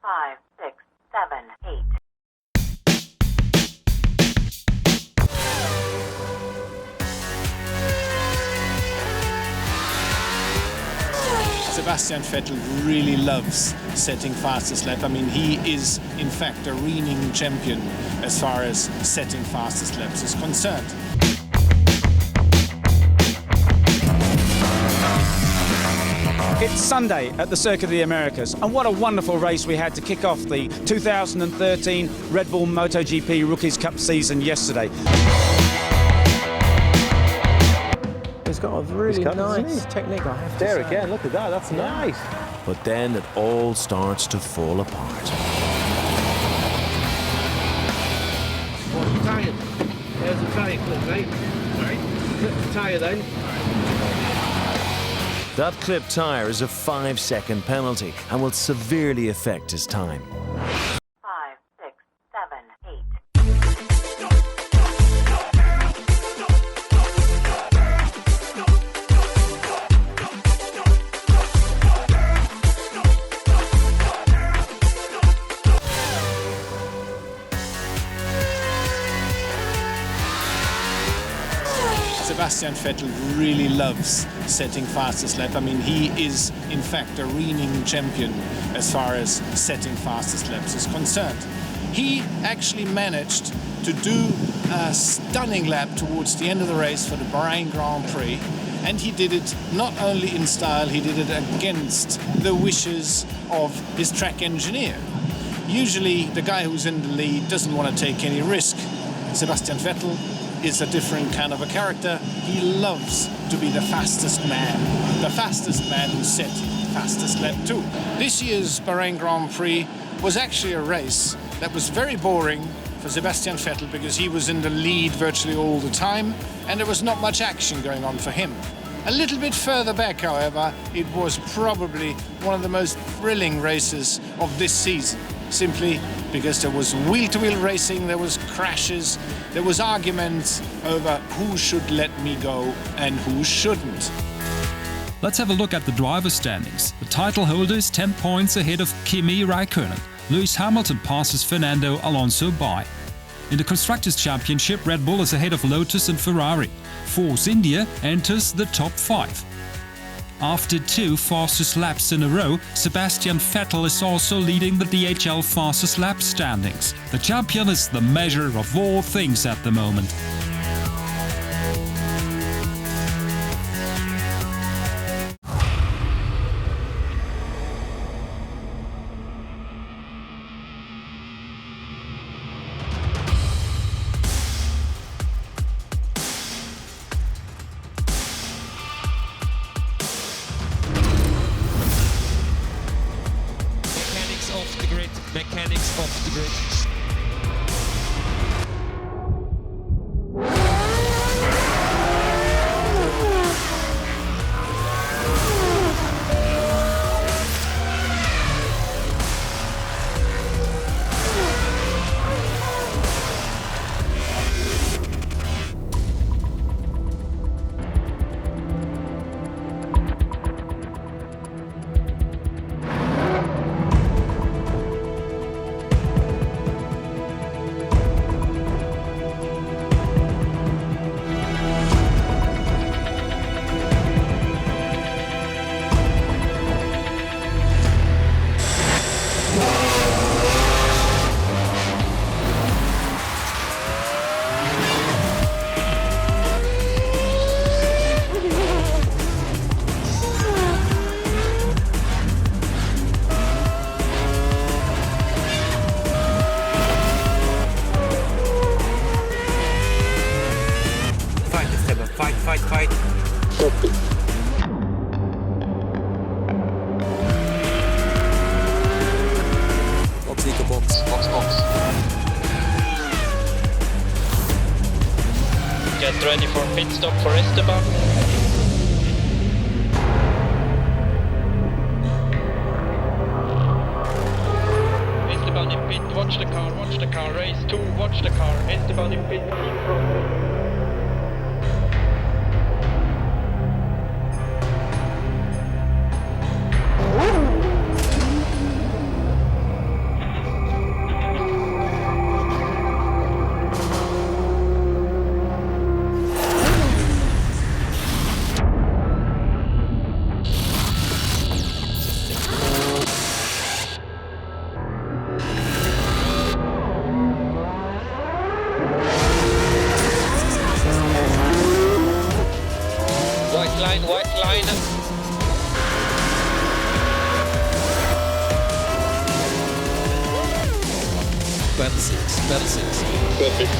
5, 6, 7, 8. Sebastian Vettel really loves setting fastest lap. I mean, he is, in fact, a reigning champion as far as setting fastest laps is concerned. It's Sunday at the Circuit of the Americas, and what a wonderful race we had to kick off the 2013 Red Bull MotoGP Rookies Cup season yesterday. He's got a really nice technique, I have to say. There again, look at that, that's nice. But then it all starts to fall apart. What's the tyre? There's the tyre clip, right? Right. Clip the tyre then. That clipped tyre is a 5-second penalty and will severely affect his time. 5, 6, 7, 8. Sebastian Vettel really loves setting fastest lap. I mean, he is, in fact, a reigning champion as far as setting fastest laps is concerned. He actually managed to do a stunning lap towards the end of the race for the Bahrain Grand Prix, and he did it not only in style, he did it against the wishes of his track engineer. Usually, the guy who's in the lead doesn't want to take any risk. Sebastian Vettel is a different kind of a character. He loves to be the fastest man who set fastest lap too. This year's Bahrain Grand Prix was actually a race that was very boring for Sebastian Vettel because he was in the lead virtually all the time and there was not much action going on for him. A little bit further back, however, it was probably one of the most thrilling races of this season, simply because there was wheel-to-wheel racing, there was crashes, there was arguments over who should let me go and who shouldn't. Let's have a look at the driver standings. The title holder is 10 points ahead of Kimi Raikkonen. Lewis Hamilton passes Fernando Alonso by. In the Constructors' Championship, Red Bull is ahead of Lotus and Ferrari. Force India enters the top 5. After 2 fastest laps in a row, Sebastian Vettel is also leading the DHL fastest lap standings. The champion is the measure of all things at the moment. Mechanics off the grid. Fight. Box. Get ready for pit stop for Esteban. Esteban in pit, watch the car, race 2, watch the car, Esteban in pit, keep from. Battle 6. Battle 6. Perfect.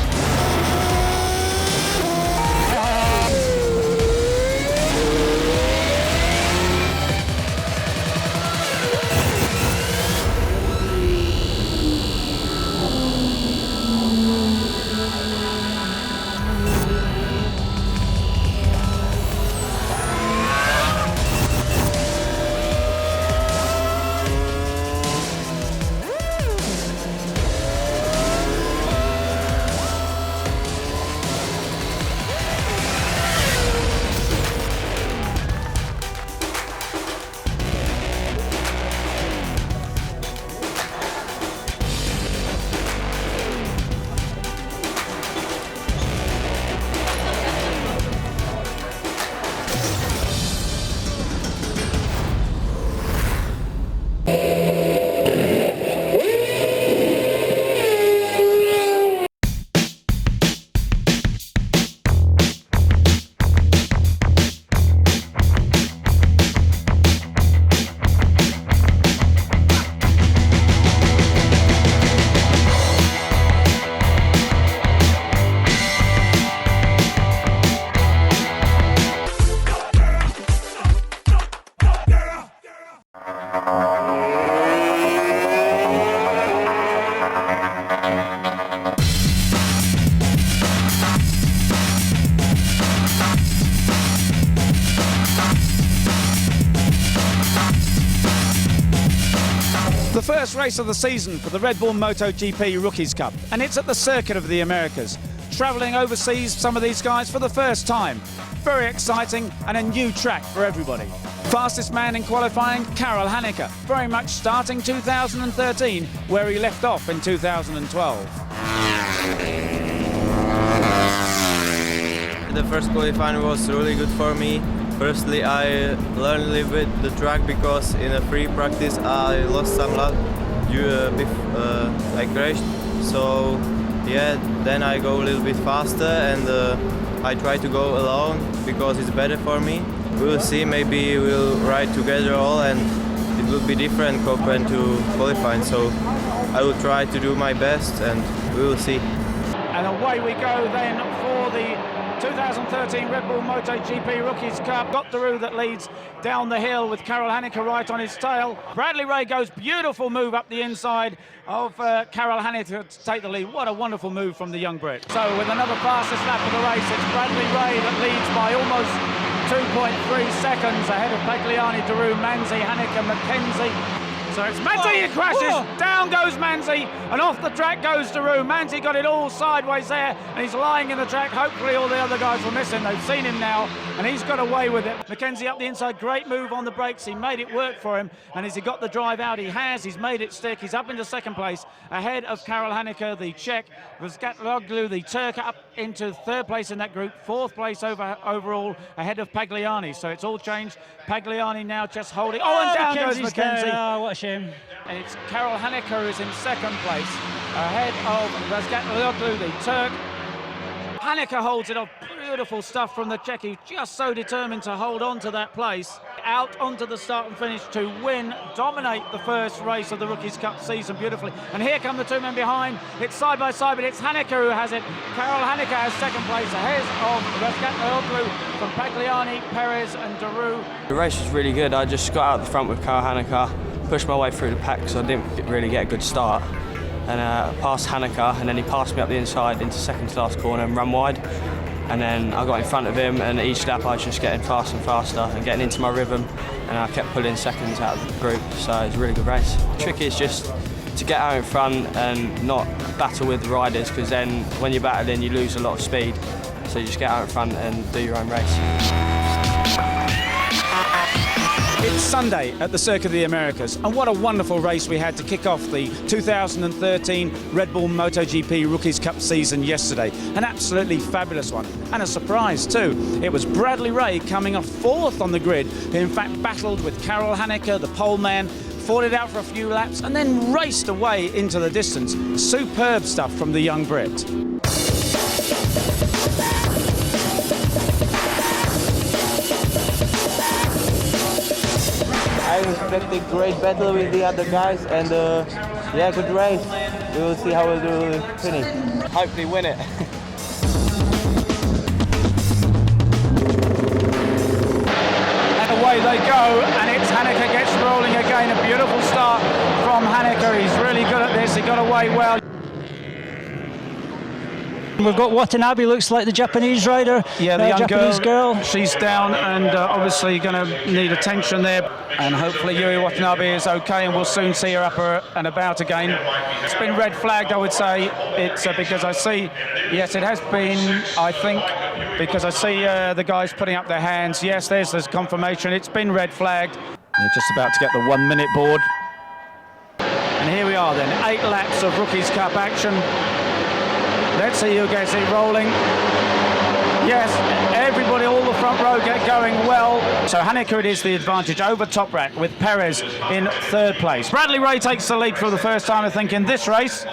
The first race of the season for the Red Bull MotoGP Rookies Cup, and it's at the Circuit of the Americas. Travelling overseas, some of these guys for the first time. Very exciting and a new track for everybody. Fastest man in qualifying, Karel Hanneke, very much starting 2013, where he left off in 2012. The first qualifying was really good for me. Firstly, I learned a little bit the track because in a free practice I lost some lap I crashed. So yeah, then I go a little bit faster and I try to go alone because it's better for me. We'll see, maybe we'll ride together all and it will be different compared to qualifying. So I will try to do my best and we will see. And away we go then for the 2013 Red Bull MotoGP Rookies Cup. Got the route that leads down the hill with Karel Hanneke right on his tail. Bradley Ray goes, beautiful move up the inside of Karel Hanneke to take the lead. What a wonderful move from the young Brit. So with another fastest lap of the race, it's Bradley Ray that leads by almost 2.3 seconds ahead of Pagliani, Daru, Manzi, Hanneke, McKenzie. So it's Manzi who crashes, down goes Manzi, and off the track goes Daru. Manzi got it all sideways there, and he's lying in the track. Hopefully all the other guys will miss him. They've seen him now, and he's got away with it. McKenzie up the inside, great move on the brakes. He made it work for him, and as he got the drive out, he's made it stick. He's up into second place, ahead of Karel Hanneke, the Czech. Vazgatloglu, the Turk, up into third place in that group. Fourth place overall, ahead of Pagliani. So it's all changed. Pagliani now just holding. Oh, and down goes McKenzie. Oh, what a shame. And it's Karel Hanneke who's in second place, ahead of Vazgatloglu, the Turk. Hanneke holds it off. Beautiful stuff from the Czech. He's just so determined to hold on to that place. Out onto the start and finish to win, dominate the first race of the Rookies Cup season beautifully. And here come the two men behind. It's side by side, but it's Hanneke who has it. Karel Hanneke has second place, ahead of Vazgatloglu from Pagliani, Perez and Daru. The race was really good. I just got out the front with Karel Hanneke, pushed my way through the pack because I didn't really get a good start. And passed Hanneke, and then he passed me up the inside into second to last corner and run wide. And then I got in front of him, and each lap I was just getting faster and faster and getting into my rhythm, and I kept pulling seconds out of the group, so it was a really good race. The trick is just to get out in front and not battle with the riders, because then when you're battling you lose a lot of speed, so you just get out in front and do your own race. It's Sunday at the Circuit of the Americas, and what a wonderful race we had to kick off the 2013 Red Bull MotoGP Rookies Cup season yesterday. An absolutely fabulous one, and a surprise too. It was Bradley Ray coming off fourth on the grid, who in fact battled with Karel Hanneke, the pole man, fought it out for a few laps, and then raced away into the distance. Superb stuff from the young Brit. I'm expecting great battle with the other guys, and yeah, good race. We will see how we'll do finish. Hopefully win it. And away they go, and it's Haneker gets rolling again. A beautiful start from Haneker. He's really good at this. He got away well. We've got Watanabe, looks like the Japanese rider. Yeah, the young Japanese girl. She's down and obviously going to need attention there. And hopefully Yuri Watanabe is okay, and we'll soon see her up and about again. It's been red flagged, I would say. It's because I see, yes, it has been, I think, because I see the guys putting up their hands. Yes, there's confirmation. It's been red flagged. They're just about to get the 1 minute board. And here we are then, 8 laps of Rookies Cup action. Let's see who gets it rolling. Yes, everybody, all the front row get going well. So Haneker, it is the advantage over Toprak with Perez in 3rd place. Bradley Ray takes the lead for the first time, I think, in this race.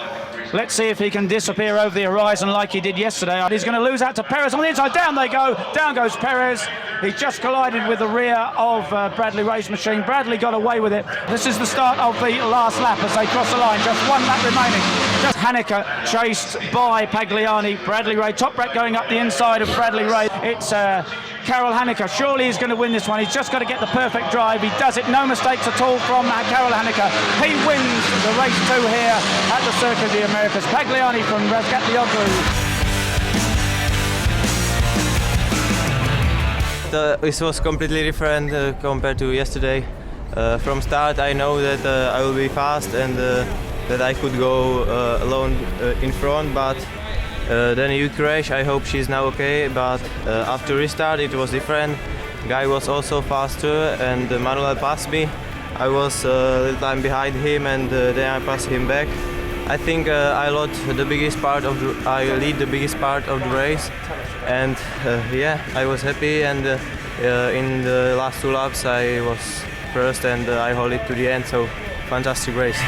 Let's see if he can disappear over the horizon like he did yesterday. He's going to lose out to Perez on the inside. Down they go. Down goes Perez. He just collided with the rear of Bradley Ray's machine. Bradley got away with it. This is the start of the last lap as they cross the line. Just 1 lap remaining. Just Haneker chased by Pagliani. Bradley Ray, Toprak going up the inside of Bradley Ray. It's Karel Haneker. Surely he's going to win this one. He's just got to get the perfect drive. He does it. No mistakes at all from Karel Haneker. He wins the race 2 here at the Circuit of the Americas. Pagliani from Razgatlioglu. This was completely different compared to yesterday. From start I know that I will be fast and that I could go alone in front, but then you crash. I hope she's now okay, but after restart it was different. Guy was also faster and Manuel passed me. I was a little time behind him and then I passed him back. I think I lead the biggest part of the race, and yeah, I was happy, and in the last 2 laps I was first and I hold it to the end, so fantastic race.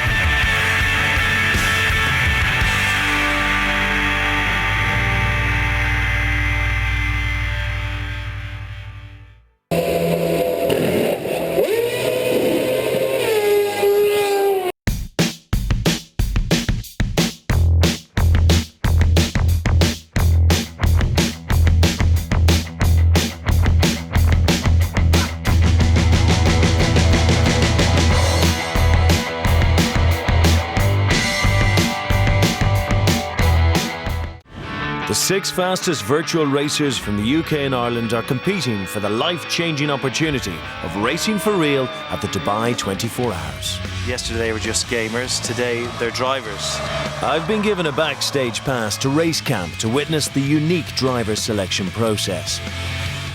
The 6 fastest virtual racers from the UK and Ireland are competing for the life-changing opportunity of racing for real at the Dubai 24 Hours. Yesterday they were just gamers, today they're drivers. I've been given a backstage pass to race camp to witness the unique driver selection process.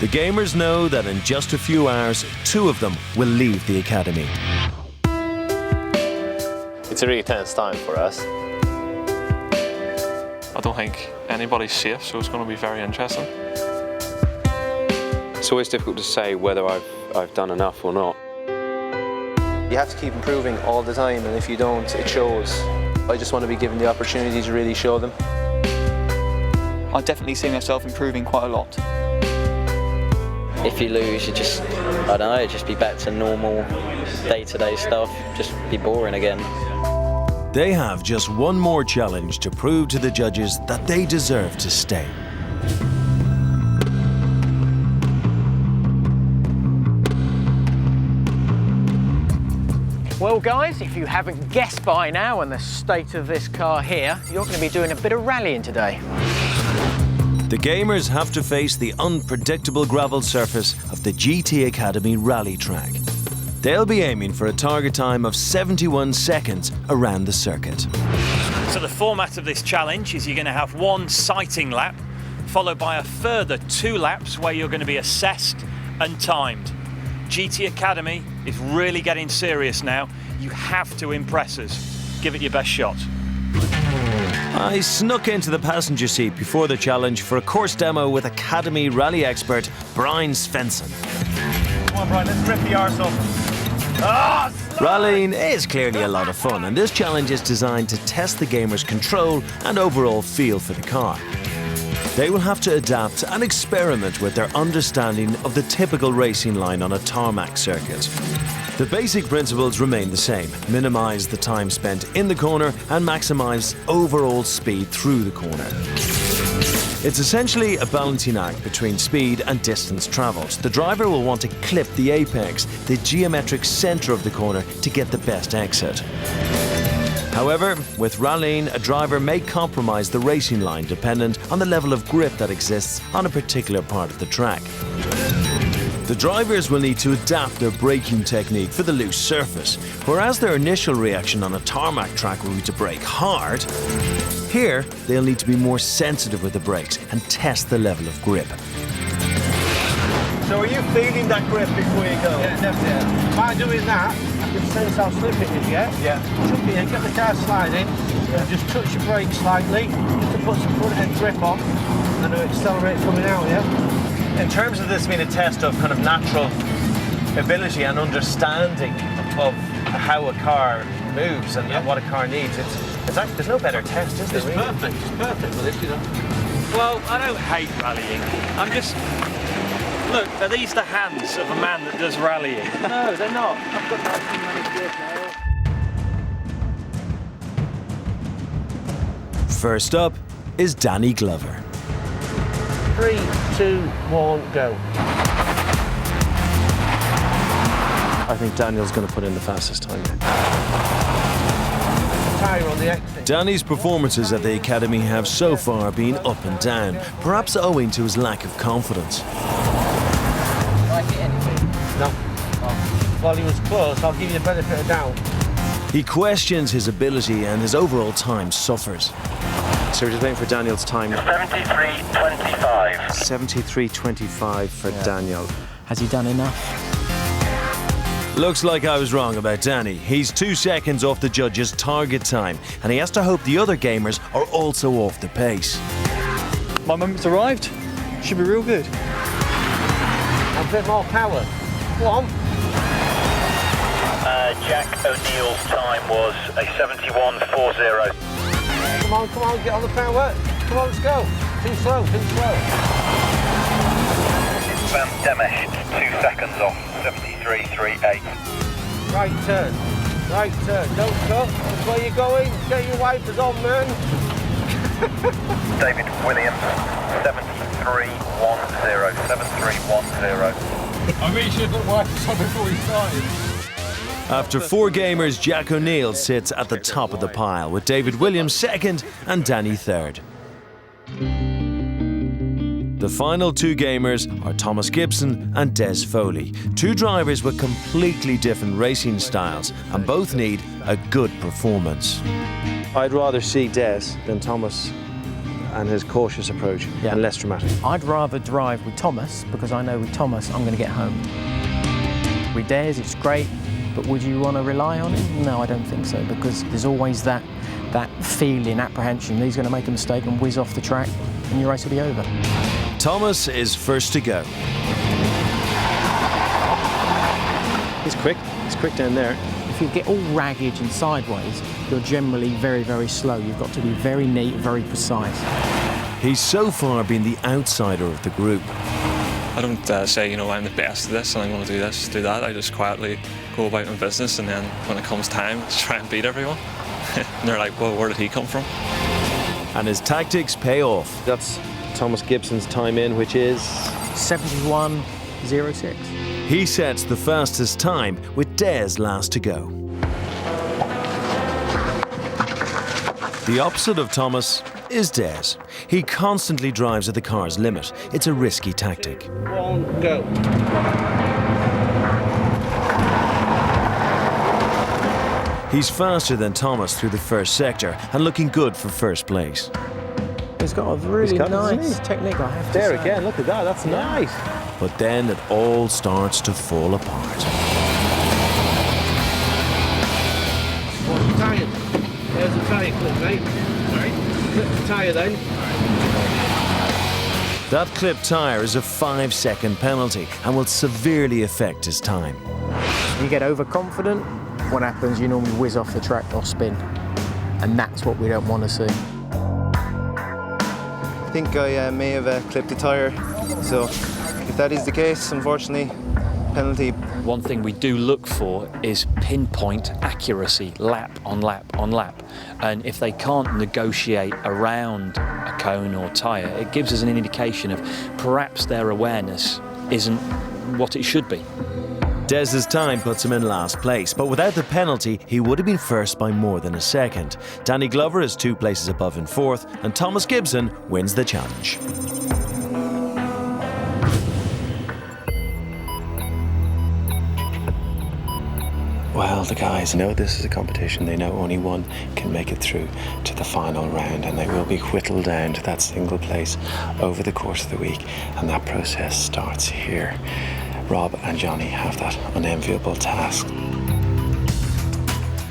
The gamers know that in just a few hours, 2 of them will leave the academy. It's a really tense time for us. I don't think anybody's safe, so it's going to be very interesting. It's always difficult to say whether I've done enough or not. You have to keep improving all the time, and if you don't, it shows. I just want to be given the opportunity to really show them. I definitely see myself improving quite a lot. If you lose, you just, I don't know, just be back to normal day-to-day stuff, just be boring again. They have just one more challenge to prove to the judges that they deserve to stay. Well guys, if you haven't guessed by now on the state of this car here, you're going to be doing a bit of rallying today. The gamers have to face the unpredictable gravel surface of the GT Academy rally track. They'll be aiming for a target time of 71 seconds around the circuit. So the format of this challenge is you're going to have 1 sighting lap, followed by a further 2 laps where you're going to be assessed and timed. GT Academy is really getting serious now. You have to impress us. Give it your best shot. I snuck into the passenger seat before the challenge for a course demo with Academy rally expert Brian Svensson. Come on, Brian, let's rip the arse off. Rallying is clearly a lot of fun, and this challenge is designed to test the gamers' control and overall feel for the car. They will have to adapt and experiment with their understanding of the typical racing line on a tarmac circuit. The basic principles remain the same. Minimise the time spent in the corner and maximise overall speed through the corner. It's essentially a balancing act between speed and distance travelled. The driver will want to clip the apex, the geometric centre of the corner, to get the best exit. However, with rallying, a driver may compromise the racing line dependent on the level of grip that exists on a particular part of the track. The drivers will need to adapt their braking technique for the loose surface. Whereas their initial reaction on a tarmac track will be to brake hard, here they'll need to be more sensitive with the brakes and test the level of grip. So are you feeling that grip before you go? Yeah, definitely. By doing that, I can sense how slip it is, yeah? Yeah. Chuck it in, get the car sliding, and just touch your brake slightly, just to put some front end grip on, and it'll accelerate coming out, yeah? In terms of this being a test of kind of natural ability and understanding of how a car moves and what a car needs, it's actually, there's no better test, is there? It's really? perfect. It's perfect for this, you know. Well, I don't hate rallying. I'm just... Look, are these the hands of a man that does rallying? No, they're not. I've got nice now. First up is Danny Glover. 3, 2, 1, go. I think Daniel's going to put in the fastest time. Tyre on the exit. Danny's performances at the Academy have so far been up and down, perhaps owing to his lack of confidence. No. Oh. Well, he was close. I'll give you the benefit of doubt. He questions his ability and his overall time suffers. So we're just waiting for Daniel's time. 73.25. 73.25 for Daniel. Has he done enough? Looks like I was wrong about Danny. He's 2 seconds off the judge's target time, and he has to hope the other gamers are also off the pace. My moment's arrived. Should be real good. A bit more power. Go on. Jack O'Neill's time was a 71.40. Come on, get on the power. Come on, let's go. Too slow. Van Demesh, 2 seconds off, 73.38. Right turn. Don't cut. That's where you're going. Get your wipers on, man. David Williams, 73.10. 73.10. I really should have put wipers on before we started. After 4 gamers, Jack O'Neill sits at the top of the pile, with David Williams second and Danny third. The final 2 gamers are Thomas Gibson and Des Foley, 2 drivers with completely different racing styles, and both need a good performance. I'd rather see Des than Thomas and his cautious approach and less dramatic. I'd rather drive with Thomas because I know with Thomas I'm going to get home. With Des, it's great, but would you want to rely on him? No, I don't think so, because there's always that feeling, apprehension that he's going to make a mistake and whiz off the track and your race will be over. Thomas is first to go. He's quick down there. If you get all ragged and sideways, you're generally very, very slow. You've got to be very neat, very precise. He's so far been the outsider of the group. I don't say, you know, I'm the best at this and I'm going to do this, do that. I just quietly go about my business, and then when it comes time, just try and beat everyone. And they're like, well, where did he come from? And his tactics pay off. That's Thomas Gibson's time in, which is 71.06. He sets the fastest time, with Des last to go. The opposite of Thomas is Des. He constantly drives at the car's limit. It's a risky tactic. 1, go. He's faster than Thomas through the first sector and looking good for first place. He's got a really nice technique, I have to say. There again, look at that, that's nice. But then it all starts to fall apart. What's the tyre? There's the tyre clip, mate. Sorry. Clip the tyre then. That clipped tyre is a 5-second penalty and will severely affect his time. You get overconfident, what happens? You normally whiz off the track or spin. And that's what we don't want to see. I think I may have clipped the tyre, so if that is the case, unfortunately, penalty One thing we do look for is pinpoint accuracy, lap on lap on lap. And if they can't negotiate around a cone or tyre, it gives us an indication of perhaps their awareness isn't what it should be. Des's time puts him in last place, but without the penalty, he would have been first by more than a second. Danny Glover is 2 places above in fourth, and Thomas Gibson wins the challenge. Well, the guys know this is a competition. They know only one can make it through to the final round, and they will be whittled down to that single place over the course of the week, and that process starts here. Rob and Johnny have that unenviable task.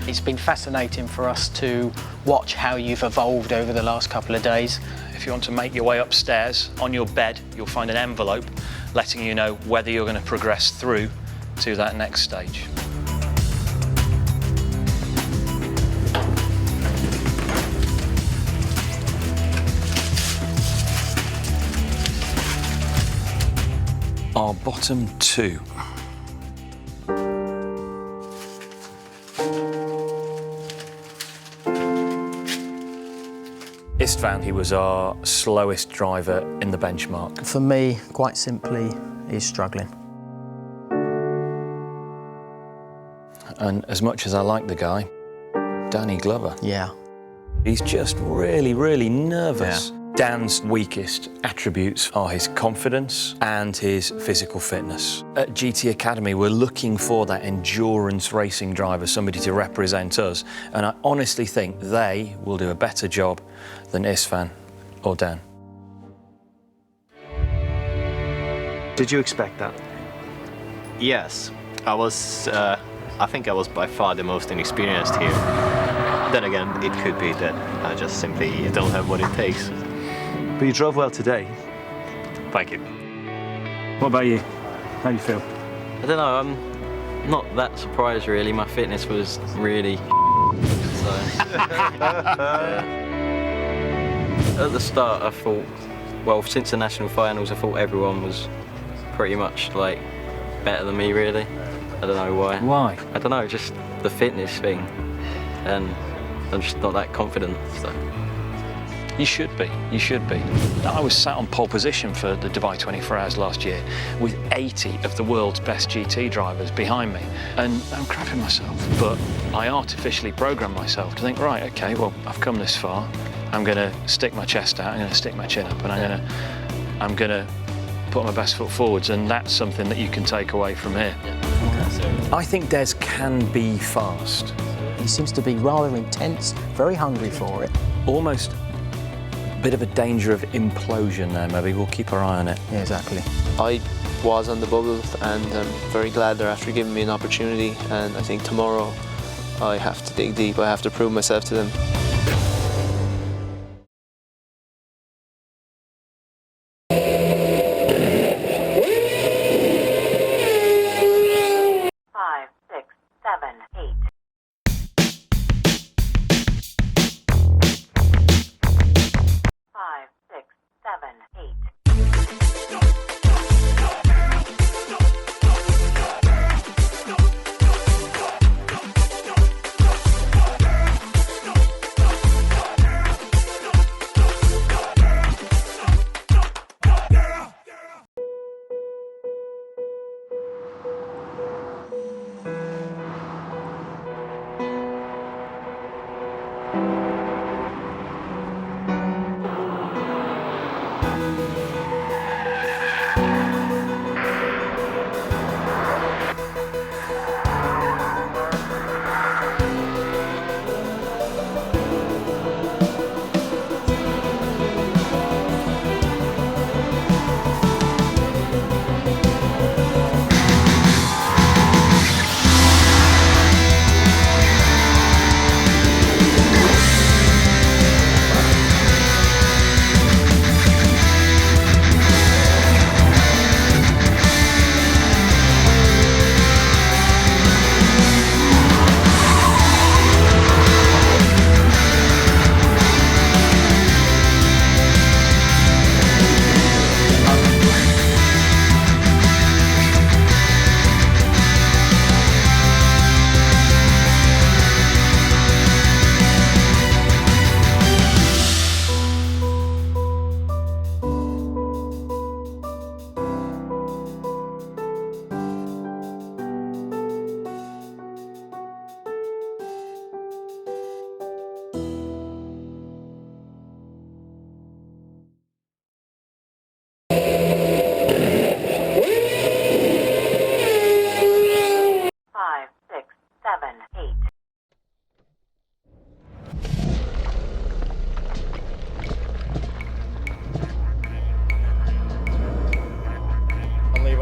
It's been fascinating for us to watch how you've evolved over the last couple of days. If you want to make your way upstairs, on your bed, you'll find an envelope letting you know whether you're going to progress through to that next stage. Our bottom 2. Istvan, he was our slowest driver in the benchmark. For me, quite simply, he's struggling. And as much as I like the guy, Danny Glover. Yeah. He's just really, really nervous. Yeah. Dan's weakest attributes are his confidence and his physical fitness. At GT Academy, we're looking for that endurance racing driver, somebody to represent us, and I honestly think they will do a better job than Istvan or Dan. Did you expect that? Yes, I think I was by far the most inexperienced here. Then again, it could be that I just simply don't have what it takes. But you drove well today. Thank you. What about you? How do you feel? I don't know, I'm not that surprised really. My fitness was really so. At the start I thought, well, since the national finals I thought everyone was pretty much like better than me really. I don't know why. Why? I don't know, just the fitness thing, and I'm just not that confident. So. You should be, you should be. I was sat on pole position for the Dubai 24 Hours last year with 80 of the world's best GT drivers behind me, and I'm crapping myself. But I artificially programmed myself to think, right, okay, well, I've come this far. I'm gonna stick my chest out, I'm gonna stick my chin up, and I'm gonna put my best foot forwards, and that's something that you can take away from here. I think Des can be fast. He seems to be rather intense, very hungry for it. Almost a bit of a danger of implosion there, maybe. We'll keep our eye on it. Yeah, exactly. I was on the bubble, and I'm very glad they're after giving me an opportunity, and I think tomorrow I have to dig deep. I have to prove myself to them.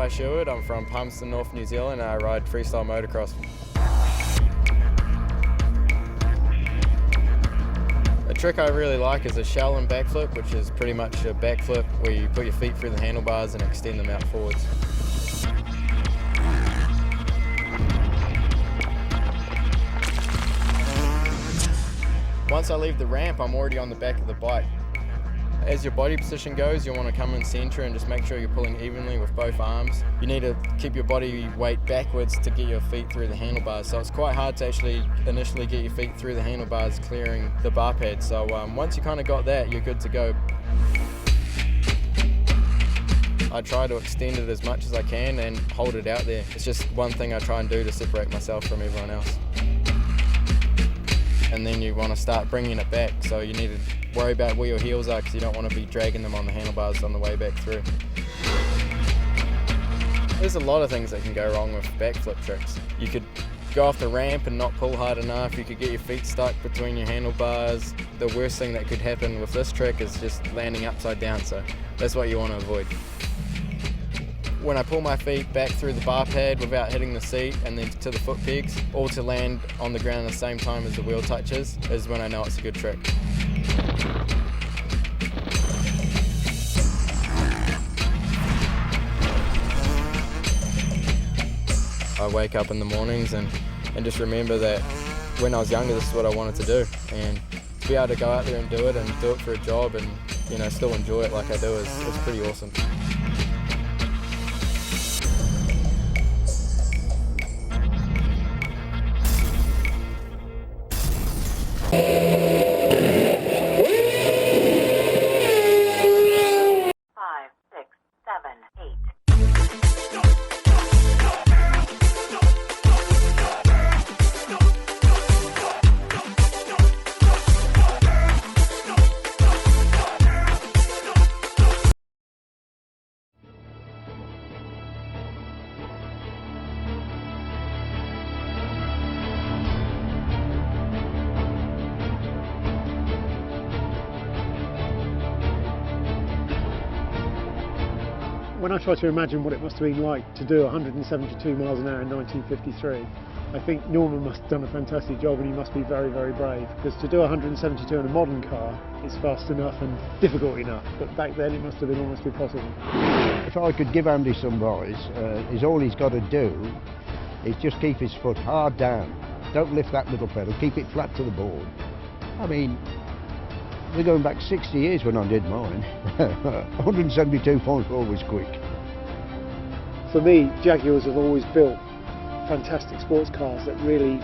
Ty Sherwood. I'm from Palmerston, North New Zealand, and I ride freestyle motocross. A trick I really like is a shell and backflip, which is pretty much a backflip where you put your feet through the handlebars and extend them out forwards. Once I leave the ramp, I'm already on the back of the bike. As your body position goes, you'll want to come in center and just make sure you're pulling evenly with both arms. You need to keep your body weight backwards to get your feet through the handlebars. So it's quite hard to actually initially get your feet through the handlebars clearing the bar pad. So once you kind of got that, you're good to go. I try to extend it as much as I can and hold it out there. It's just one thing I try and do to separate myself from everyone else. And then you want to start bringing it back, so you need to worry about where your heels are because you don't want to be dragging them on the handlebars on the way back through. There's a lot of things that can go wrong with backflip tricks. You could go off the ramp and not pull hard enough, you could get your feet stuck between your handlebars. The worst thing that could happen with this trick is just landing upside down, so that's what you want to avoid. When I pull my feet back through the bar pad without hitting the seat and then to the foot pegs, all to land on the ground at the same time as the wheel touches, is when I know it's a good trick. I wake up in the mornings and just remember that when I was younger, this is what I wanted to do. And to be able to go out there and do it for a job and still enjoy it like I do is pretty awesome. When I try to imagine what it must have been like to do 172 miles an hour in 1953, I think Norman must have done a fantastic job, and he must be very, very brave, because to do 172 in a modern car is fast enough and difficult enough, but back then it must have been almost impossible. If I could give Andy some advice, is all he's got to do is just keep his foot hard down. Don't lift that little pedal, keep it flat to the board. I mean, we're going back 60 years when I did mine. 172.4 was quick. For me, Jaguars have always built fantastic sports cars that really,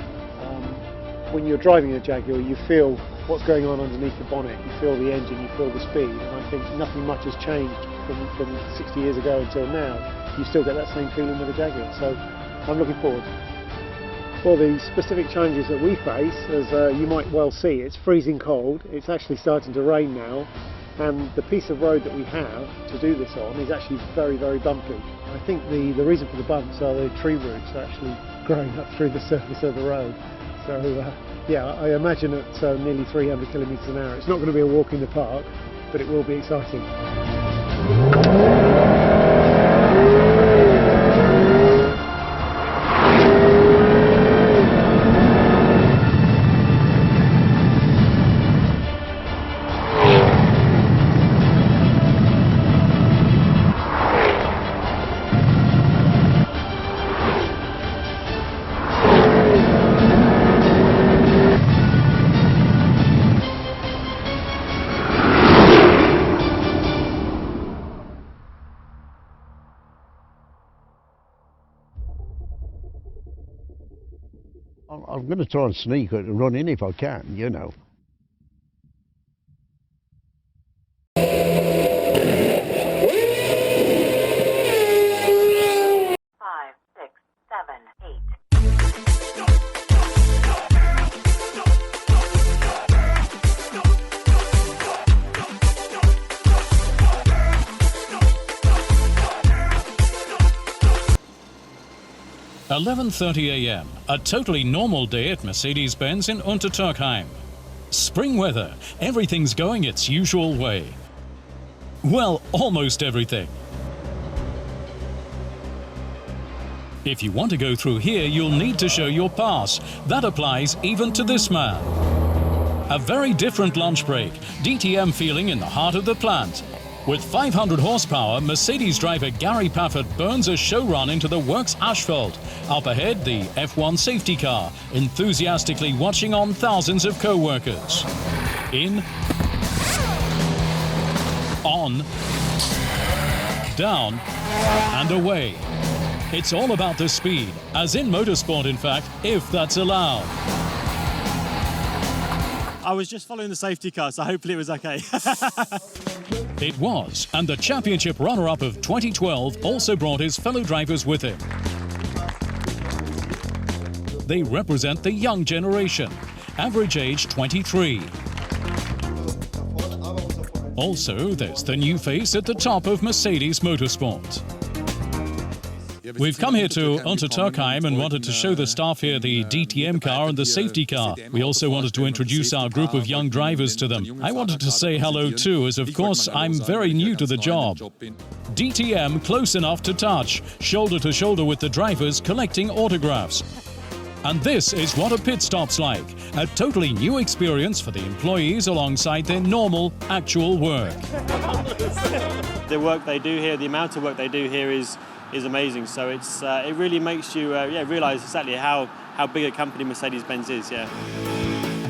when you're driving a Jaguar, you feel what's going on underneath the bonnet. You feel the engine, you feel the speed, and I think nothing much has changed from 60 years ago until now. You still get that same feeling with a Jaguar, so I'm looking forward. For the specific challenges that we face, as you might well see, it's freezing cold, it's actually starting to rain now, and the piece of road that we have to do this on is actually very, very bumpy. I think the reason for the bumps are the tree roots actually growing up through the surface of the road. So yeah, I imagine at nearly 300 kilometres an hour, it's not going to be a walk in the park, but it will be exciting. I'm going to try and sneak it and run in if I can, you know. 11:30 a.m., a totally normal day at Mercedes-Benz in Untertürkheim. Spring weather, everything's going its usual way. Well, almost everything. If you want to go through here, you'll need to show your pass. That applies even to this man. A very different lunch break, DTM feeling in the heart of the plant. With 500 horsepower, Mercedes driver Gary Paffett burns a show run into the works asphalt. Up ahead, the F1 safety car, enthusiastically watching on thousands of co-workers. In, on, down, and away. It's all about the speed, as in motorsport, in fact, if that's allowed. I was just following the safety car, so hopefully it was okay. It was, and the championship runner-up of 2012 also brought his fellow drivers with him. They represent the young generation, average age 23. Also, there's the new face at the top of Mercedes Motorsport. We've come here to Untertürkheim and wanted to show the staff here the DTM car and the safety car. We also wanted to introduce our group of young drivers to them. I wanted to say hello too, as of course I'm very new to the job. DTM close enough to touch, shoulder to shoulder with the drivers collecting autographs. And this is what a pit stop's like, a totally new experience for the employees alongside their normal, actual work. The work they do here, the amount of work they do here is amazing. So it really makes you realise exactly how big a company Mercedes-Benz is. Yeah.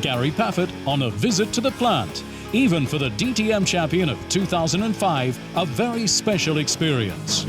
Gary Paffett on a visit to the plant. Even for the DTM champion of 2005, a very special experience.